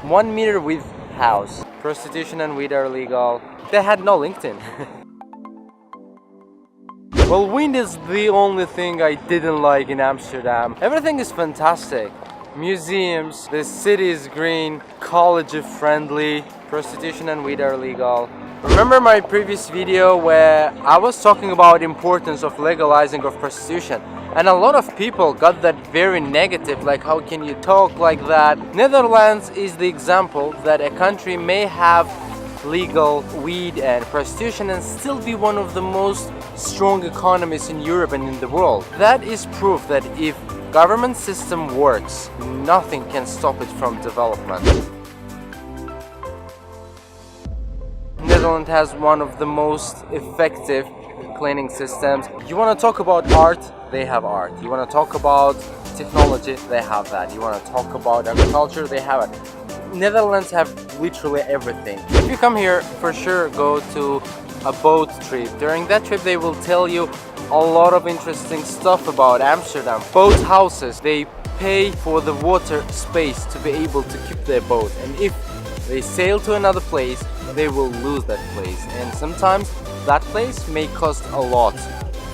1 meter width house. Prostitution and weed are legal. They had no LinkedIn. Well, wind is the only thing I didn't like in Amsterdam. Everything is fantastic. Museums, the city is green, college is friendly, prostitution and weed are legal. Remember my previous video where I was talking about importance of legalizing of prostitution, and a lot of people got that very negative, like how can you talk like that? Netherlands is the example that a country may have legal weed and prostitution and still be one of the most strong economies in Europe and in the world. That is proof that if government system works, nothing can stop it from development. Netherlands has one of the most effective cleaning systems. You want to talk about art? They have art. You want to talk about technology? They have that. You want to talk about agriculture? They have it. Netherlands have literally everything. If you come here, for sure go to a boat trip. During that trip they will tell you a lot of interesting stuff about Amsterdam. Boat houses, they pay for the water space to be able to keep their boat, and if they sail to another place they will lose that place, and sometimes that place may cost a lot,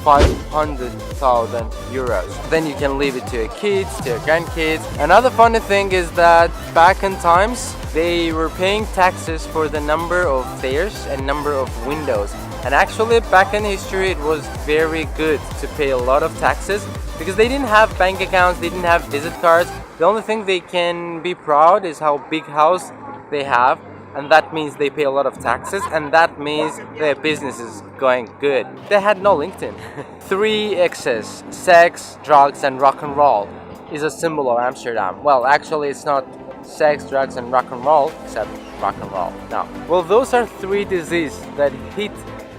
500,000 euros. Then you can leave it to your kids, to your grandkids. Another funny thing is that back in times they were paying taxes for the number of stairs and number of windows, and actually back in history it was very good to pay a lot of taxes because they didn't have bank accounts, they didn't have visit cards. The only thing they can be proud is how big house they have, and that means they pay a lot of taxes, and that means their business is going good. They had no LinkedIn. 3 X's, sex, drugs and rock and roll, is a symbol of Amsterdam. Well, actually it's not sex, drugs and rock and roll, except rock and roll. No. Well, those are 3 diseases that hit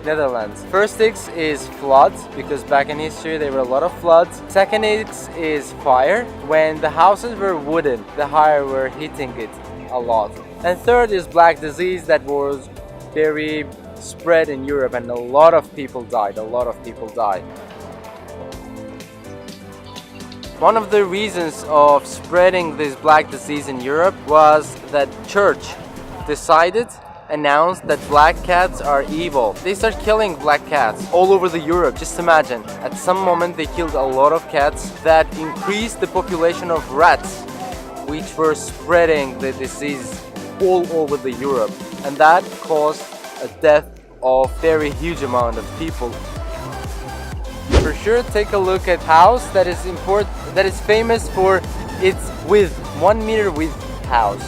Netherlands. First X is floods, because back in history there were a lot of floods. Second X is fire. When the houses were wooden, the fire were hitting it a lot. And third is black disease that was very spread in Europe, and a lot of people died. One of the reasons of spreading this black disease in Europe was that church announced that black cats are evil. They start killing black cats all over the Europe. Just imagine, at some moment they killed a lot of cats. That increased the population of rats, which were spreading the disease all over the Europe, and that caused a death of very huge amount of people. For sure, take a look at house that is famous for its width, 1 meter width house.